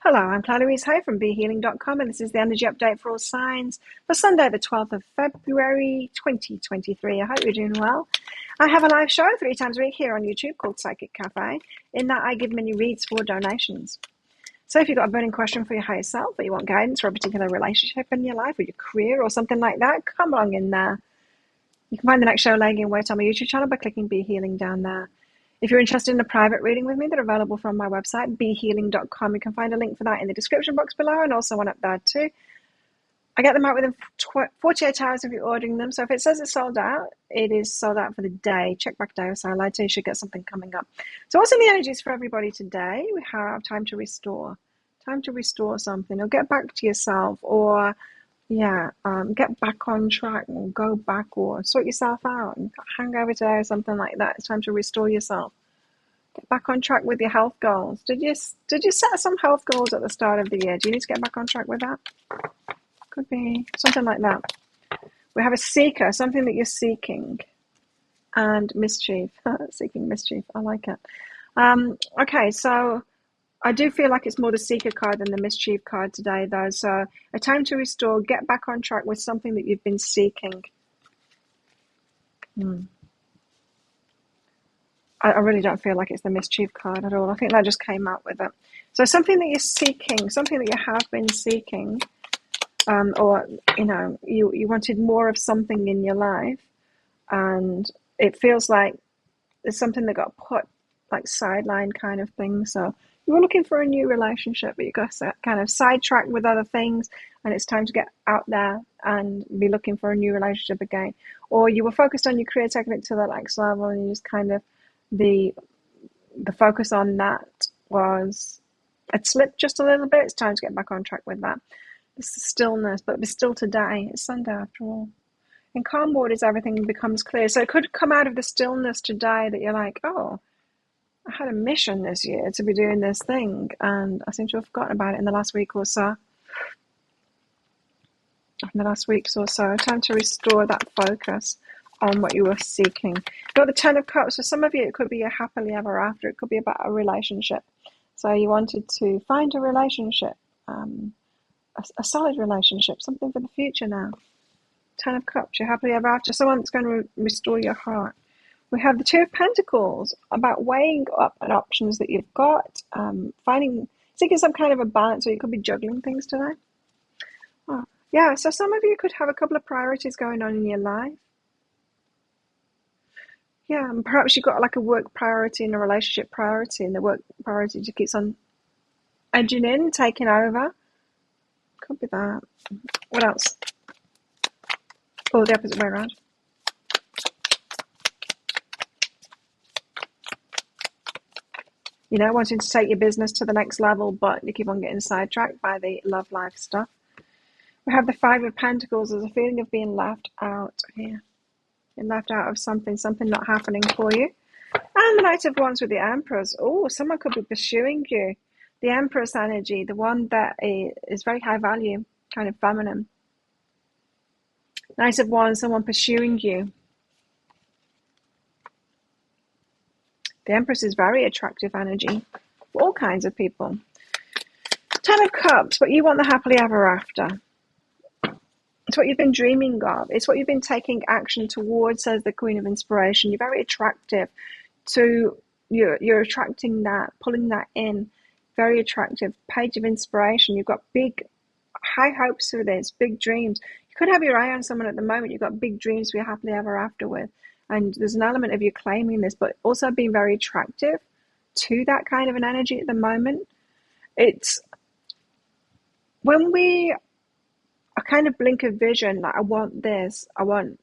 Hello, I'm Clarice Hay from BeHealing.com, and this is the energy update for all signs for Sunday, the 12th of February, 2023. I hope you're doing well. I have a live show 3 times a week here on YouTube called Psychic Cafe. In that, I give mini reads for donations. So if you've got a burning question for your higher self, or you want guidance for a particular relationship in your life, or your career, or something like that, come along in there. You can find the next show laying in wait on my YouTube channel by clicking Be Healing down there. If you're interested in a private reading with me, they're available from my website, behealing.com. You can find a link for that in the description box below, and also one up there too. I get them out within 48 hours if you're ordering them. So if it says it's sold out, it is sold out for the day. Check back day or so later, you should get something coming up. So what's in the energies for everybody today? We have time to restore. Time to restore something, or get back to yourself, or get back on track, or go back, or sort yourself out, and hang over today or something like that. It's time to restore yourself. Get back on track with your health goals. Did you set some health goals at the start of the year? Do you need to get back on track with that? Could be something like that. We have a seeker, something that you're seeking, and mischief. Seeking mischief. I like it. Okay, so I do feel like it's more the seeker card than the mischief card today, though. So a time to restore, get back on track with something that you've been seeking. I really don't feel like it's the mischief card at all. I think that just came out with it. So something that you're seeking, something that you have been seeking, or you wanted more of something in your life, and it feels like there's something that got put like sideline kind of thing. So you were looking for a new relationship, but you got kind of sidetracked with other things, and it's time to get out there and be looking for a new relationship again. Or you were focused on your career, taking it to the next level, and you just kind of the focus on that was it slipped just a little bit. It's time to get back on track with that. This is stillness, but we're still today. It's Sunday after all. In calm waters, everything becomes clear. So it could come out of the stillness today that you're like, oh, I had a mission this year to be doing this thing, and I seem to have forgotten about it in the last week or so. Time to restore that focus on what you were seeking. You've got the Ten of Cups. For some of you, it could be a happily ever after. It could be about a relationship. So you wanted to find a relationship, a solid relationship, something for the future now. Ten of Cups, you're happily ever after. Someone that's going to restore your heart. We have the Two of Pentacles, about weighing up an options that you've got, seeking some kind of a balance, or you could be juggling things today. Oh, yeah, so some of you could have a couple of priorities going on in your life. Yeah, and perhaps you've got like a work priority and a relationship priority, and the work priority just keeps on edging in, taking over. Could be that. What else? Oh, the opposite way around. Wanting to take your business to the next level, but you keep on getting sidetracked by the love life stuff. We have the Five of Pentacles. There's a feeling of being left out here. You're left out of something not happening for you. And the Knight of Wands with the Empress. Oh, someone could be pursuing you. The Empress energy, the one that is very high value, kind of feminine. Knight of Wands, someone pursuing you. The Empress is very attractive energy for all kinds of people. Ten of Cups, but you want the happily ever after. It's what you've been dreaming of. It's what you've been taking action towards, says the Queen of Inspiration. You're very attractive to, you're attracting that, pulling that in. Very attractive. Page of Inspiration. You've got big, high hopes for this, big dreams. You could have your eye on someone at the moment. You've got big dreams for your happily ever after with. And there's an element of you claiming this, but also being very attractive to that kind of an energy at the moment. It's when we are kind of blink of vision, like I want this, I want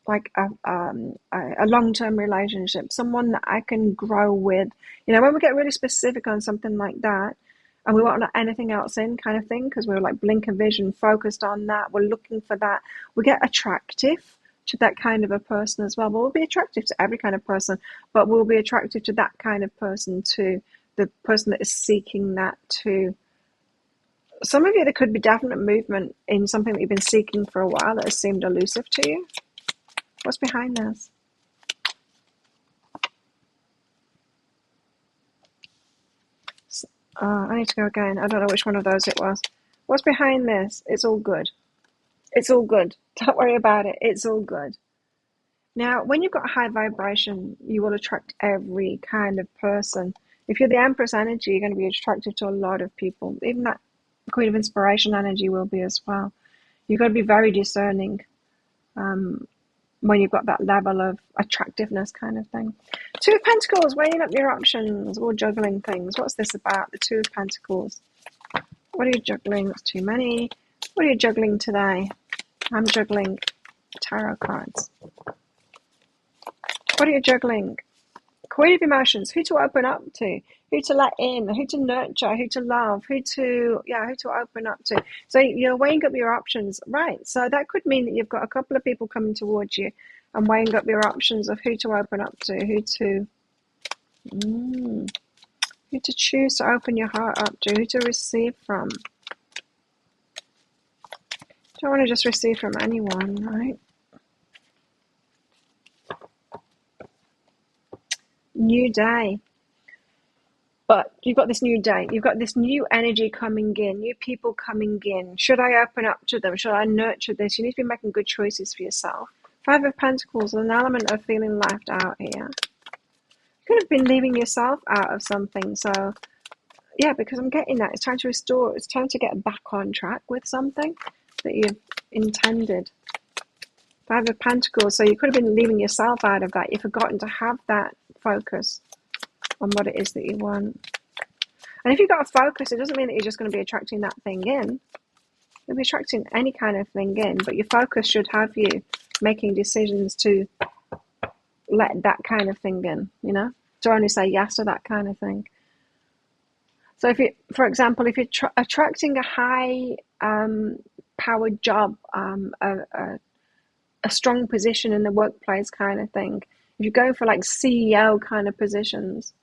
like a long-term relationship, someone that I can grow with. When we get really specific on something like that, and we won't let anything else in kind of thing, because we're like blink of vision, focused on that, we're looking for that, we get attractive to that kind of a person as well. But we'll be attractive to every kind of person, but we'll be attractive to that kind of person too, the person that is seeking that too. Some of you, there could be definite movement in something that you've been seeking for a while that has seemed elusive to you. What's behind this? I need to go again. I don't know which one of those it was. What's behind this? It's all good. It's all good. Don't worry about it. It's all good. Now, when you've got high vibration, you will attract every kind of person. If you're the Empress energy, you're going to be attracted to a lot of people. Even that Queen of Inspiration energy will be as well. You've got to be very discerning when you've got that level of attractiveness kind of thing. Two of Pentacles, weighing up your options or juggling things. What's this about? The Two of Pentacles. What are you juggling? That's too many. What are you juggling today? I'm juggling tarot cards. What are you juggling? Queen of Emotions. Who to open up to, who to let in, who to nurture, who to love, who to open up to. So you're weighing up your options, right? So that could mean that you've got a couple of people coming towards you and weighing up your options of who to open up to, who to choose to open your heart up to, who to receive from. Don't want to just receive from anyone, right? New day. But you've got this new day. You've got this new energy coming in, new people coming in. Should I open up to them? Should I nurture this? You need to be making good choices for yourself. Five of Pentacles, an element of feeling left out here. You could have been leaving yourself out of something. So, yeah, because I'm getting that. It's time to restore. It's time to get back on track with something that you've intended. Five of Pentacles. So you could have been leaving yourself out of that. You've forgotten to have that focus on what it is that you want. And if you've got a focus, it doesn't mean that you're just going to be attracting that thing in. You'll be attracting any kind of thing in, but your focus should have you making decisions to let that kind of thing in, you know, to only say yes to that kind of thing. So if you, for example, if you're attracting a high powered job, a strong position in the workplace kind of thing, if you go for like CEO kind of positions,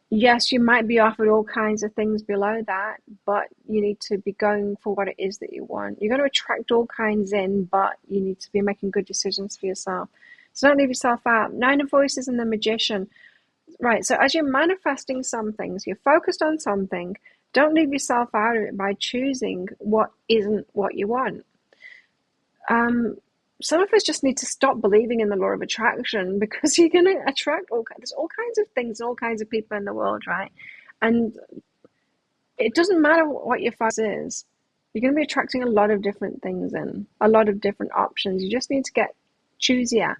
yes, you might be offered all kinds of things below that, but you need to be going for what it is that you want. You're going to attract all kinds in, but you need to be making good decisions for yourself. So don't leave yourself out. Nine of Voices and the Magician. Right, so as you're manifesting some things, you're focused on something, don't leave yourself out of it by choosing what isn't what you want. Some of us just need to stop believing in the law of attraction, because you're going to attract there's all kinds of things and all kinds of people in the world, right? And it doesn't matter what your focus is. You're going to be attracting a lot of different things in, a lot of different options. You just need to get choosier.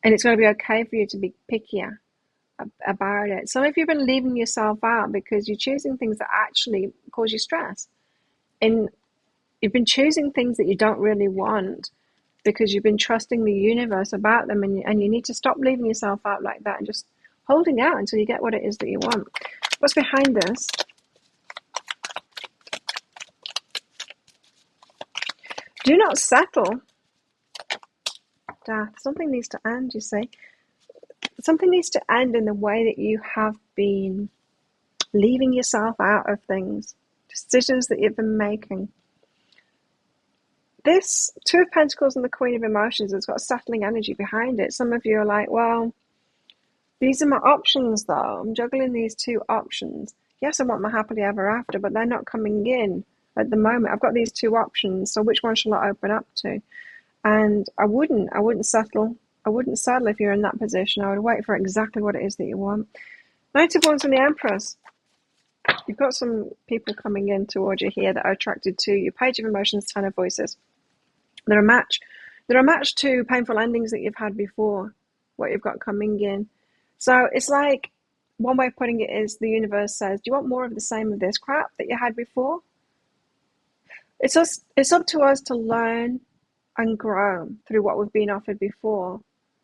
And it's going to be okay for you to be pickier about it. Some of you have been leaving yourself out because you're choosing things that actually cause you stress. And you've been choosing things that you don't really want because you've been trusting the universe about them, and you need to stop leaving yourself out like that and just holding out until you get what it is that you want. What's behind this? Do not settle. Death. Something needs to end, you see. Something needs to end in the way that you have been leaving yourself out of things, decisions that you've been making. This Two of Pentacles and the Queen of Emotions has got a settling energy behind it. Some of you are like, well, these are my options though. I'm juggling these two options. Yes, I want my happily ever after, but they're not coming in at the moment. I've got these two options, so which one shall I open up to? And I wouldn't settle. I wouldn't settle if you're in that position. I would wait for exactly what it is that you want. Knight of Wands and the Empress. You've got some people coming in towards you here that are attracted to you. Page of Emotions, Ten of Voices. They're a match. They're a match to painful endings that you've had before, what you've got coming in. So it's like, one way of putting it is the universe says, do you want more of the same of this crap that you had before? It's up to us to learn and grow through what we've been offered before.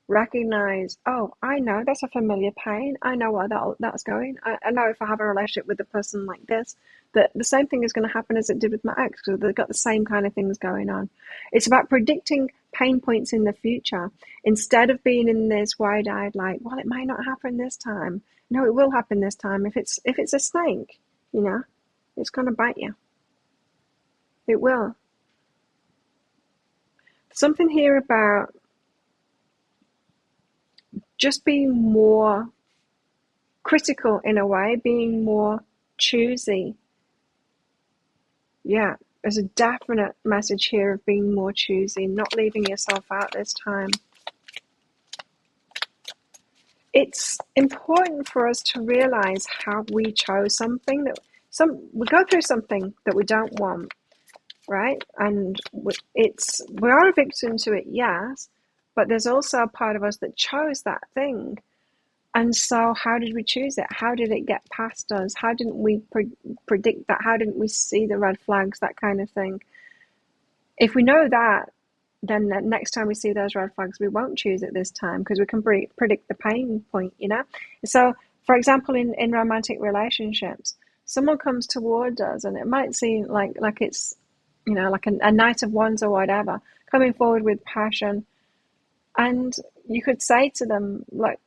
Recognize, oh, I know that's a familiar pain. I know where that's going. I know if I have a relationship with a person like this, that the same thing is going to happen as it did with my ex, because they've got the same kind of things going on. It's about predicting pain points in the future instead of being in this wide-eyed like, well, it might not happen this time. No, it will happen this time. If it's a snake, you know, it's going to bite you. It will. Something here about just being more critical in a way, being more choosy. Yeah, there's a definite message here of being more choosy, not leaving yourself out this time. It's important for us to realize how we chose something that we go through something that we don't want, right? And we are a victim to it, yes, but there's also a part of us that chose that thing. And so how did we choose it? How did it get past us? How didn't we predict that? How didn't we see the red flags, that kind of thing? If we know that, then the next time we see those red flags, we won't choose it this time because we can predict the pain point, you know? So, for example, in romantic relationships, someone comes towards us and it might seem like it's, you know, like a knight of wands or whatever, coming forward with passion. And you could say to them, like,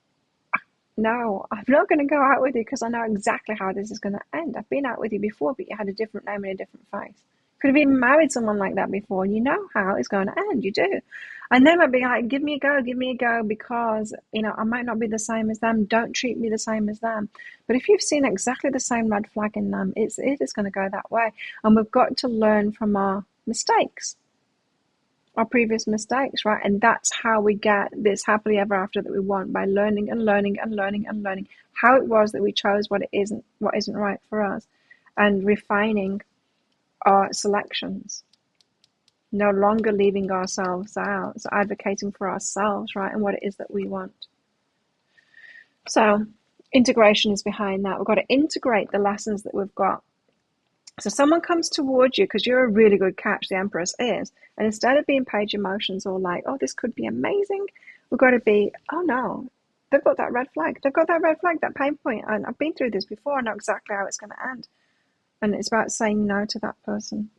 no, I'm not going to go out with you because I know exactly how this is going to end. I've been out with you before, but you had a different name and a different face. Could have even married someone like that before. You know how it's going to end. You do. And they might be like, give me a go, because, you know, I might not be the same as them. Don't treat me the same as them. But if you've seen exactly the same red flag in them, it is going to go that way. And we've got to learn from our mistakes, our previous mistakes, right? And that's how we get this happily ever after that we want, by learning and learning and learning and learning how it was that we chose what isn't right for us, and refining our selections, no longer leaving ourselves out, so advocating for ourselves, right, and what it is that we want. So integration is behind that. We've got to integrate the lessons that we've got. So someone comes towards you because you're a really good catch, the Empress is, and instead of being page emotions or like, oh, this could be amazing, we've got to be, oh no, they've got that red flag, that pain point, and I've been through this before, I know exactly how it's going to end. And it's about saying no to that person.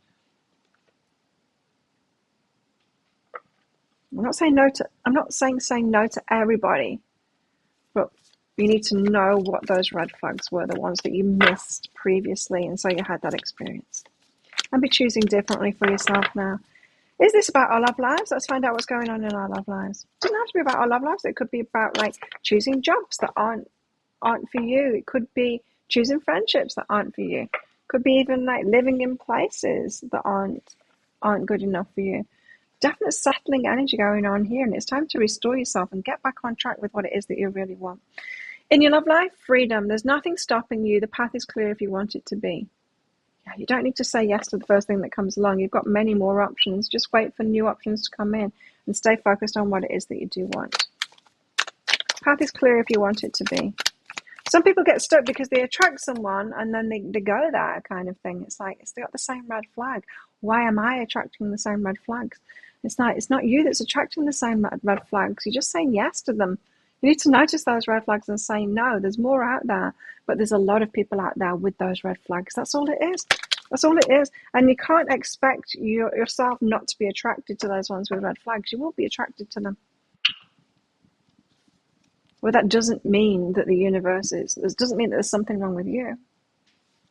I'm not saying no to everybody, but you need to know what those red flags were, the ones that you missed previously, and so you had that experience. And be choosing differently for yourself now. Is this about our love lives? Let's find out what's going on in our love lives. It doesn't have to be about our love lives. It could be about like choosing jobs that aren't for you. It could be choosing friendships that aren't for you. Could be even like living in places that aren't good enough for you. Definite settling energy going on here, and it's time to restore yourself and get back on track with what it is that you really want. In your love life, freedom. There's nothing stopping you. The path is clear if you want it to be. Yeah, you don't need to say yes to the first thing that comes along. You've got many more options. Just wait for new options to come in and stay focused on what it is that you do want. Path is clear if you want it to be. Some people get stuck because they attract someone and then they go there kind of thing. It's like, it's got the same red flag. Why am I attracting the same red flags? It's not you that's attracting the same red flags. You're just saying yes to them. You need to notice those red flags and say no. There's more out there, but there's a lot of people out there with those red flags. That's all it is. That's all it is. And you can't expect yourself not to be attracted to those ones with red flags. You will be attracted to them. Well, that doesn't mean that the universe is. It doesn't mean that there's something wrong with you,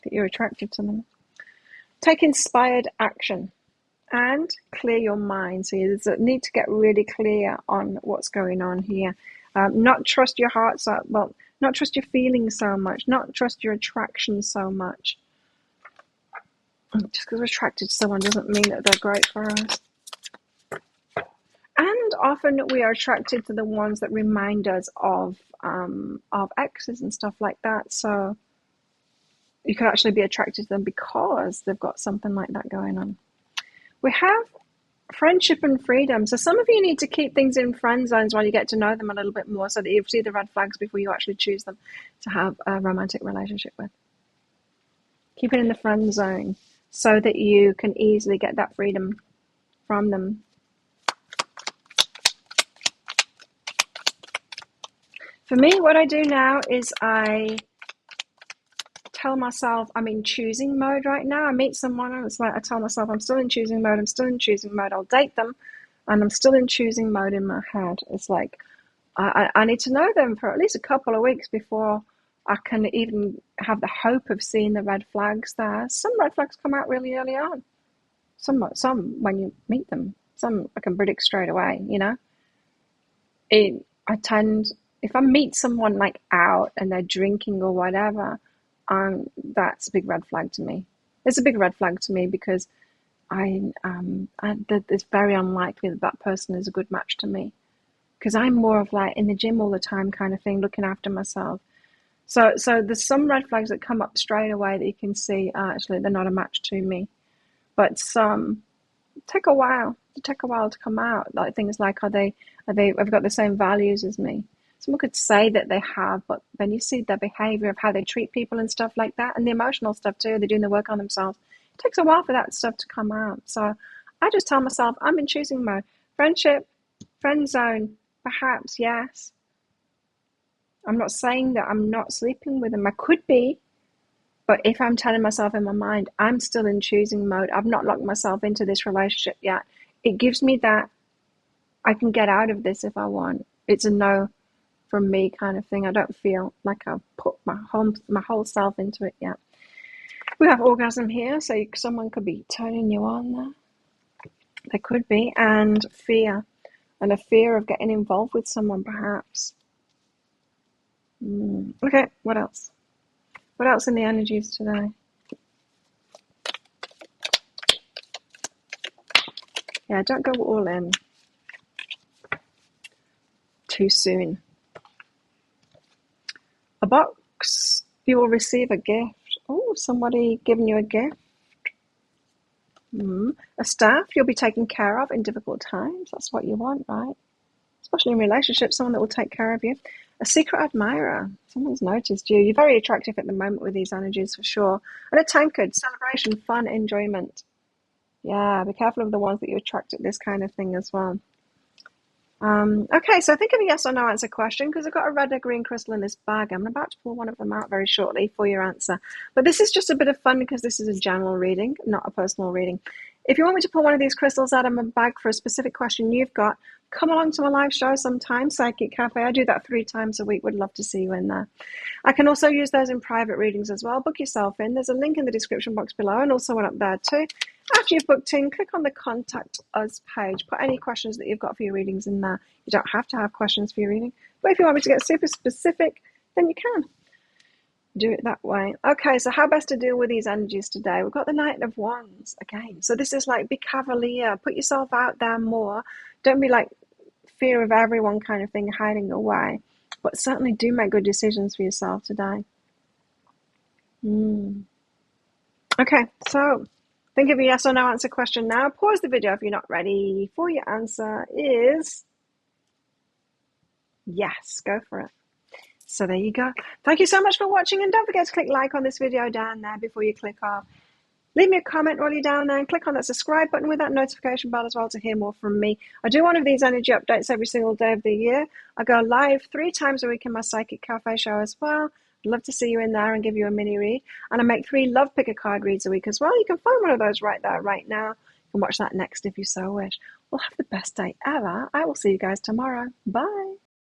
that you're attracted to them. Take inspired action and clear your mind. So you need to get really clear on what's going on here. Not trust your heart not trust your feelings so much. Not trust your attraction so much. Just because we're attracted to someone doesn't mean that they're great for us. And often we are attracted to the ones that remind us of exes and stuff like that. So you could actually be attracted to them because they've got something like that going on. We have friendship and freedom. So some of you need to keep things in friend zones while you get to know them a little bit more, so that you see the red flags before you actually choose them to have a romantic relationship with. Keep it in the friend zone so that you can easily get that freedom from them. For me, what I do now is I tell myself I'm in choosing mode right now. I meet someone and it's like I tell myself I'm still in choosing mode. I'll date them and I'm still in choosing mode in my head. It's like I need to know them for at least a couple of weeks before I can even have the hope of seeing the red flags there. Some red flags come out really early on. Some when you meet them. Some I can predict straight away, you know. I tend if I meet someone like out and they're drinking or whatever, that's a big red flag to me. It's a big red flag to me because it's very unlikely that that person is a good match to me, because I'm more of like in the gym all the time kind of thing, looking after myself. So there's some red flags that come up straight away that you can see, actually they're not a match to me. But some take a while. They take a while to come out. Like things like, have they got the same values as me? Someone could say that they have, but then you see their behavior of how they treat people and stuff like that, and the emotional stuff too. They're doing the work on themselves. It takes a while for that stuff to come out. So I just tell myself I'm in choosing mode. Friendship, friend zone, perhaps, yes. I'm not saying that I'm not sleeping with them. I could be, but if I'm telling myself in my mind, I'm still in choosing mode. I've not locked myself into this relationship yet. It gives me that I can get out of this if I want. It's a no from me kind of thing. I don't feel like I've put my whole self into it yet. We have orgasm here, so someone could be turning you on there. There could be, and fear, and a fear of getting involved with someone, perhaps. Okay, what else? What else in the energies today? Yeah, don't go all in too soon. A box, you will receive a gift. Oh, somebody giving you a gift. A staff, you'll be taken care of in difficult times. That's what you want, right? Especially in relationships, someone that will take care of you. A secret admirer, someone's noticed you. You're very attractive at the moment with these energies for sure. And a tankard, celebration, fun, enjoyment. Yeah, be careful of the ones that you attract at this kind of thing as well. Okay, so think of a yes or no answer question, because I've got a red or green crystal in this bag. I'm about to pull one of them out very shortly for your answer. But this is just a bit of fun because this is a general reading, not a personal reading. If you want me to pull one of these crystals out of my bag for a specific question you've got, come along to my live show sometime, Psychic Cafe. I do that 3 times a week. Would love to see you in there. I can also use those in private readings as well. Book yourself in. There's a link in the description box below and also one up there too. After you've booked in, click on the Contact Us page. Put any questions that you've got for your readings in there. You don't have to have questions for your reading, but if you want me to get super specific, then you can do it that way. Okay, so how best to deal with these energies today? We've got the Knight of Wands again. So this is like, be cavalier, put yourself out there more. Don't be like fear of everyone kind of thing, hiding away. But certainly do make good decisions for yourself today. Okay, so think of a yes or no answer question now. Pause the video if you're not ready. For your answer is yes, go for it. So there you go. Thank you so much for watching, and don't forget to click like on this video down there before you click off. Leave me a comment while you're down there and click on that subscribe button with that notification bell as well to hear more from me. I do one of these energy updates every single day of the year. I go live 3 times a week in my Psychic Cafe show as well. I'd love to see you in there and give you a mini read. And I make 3 Love Picker card reads a week as well. You can find one of those right there, right now. You can watch that next if you so wish. We'll have the best day ever. I will see you guys tomorrow. Bye.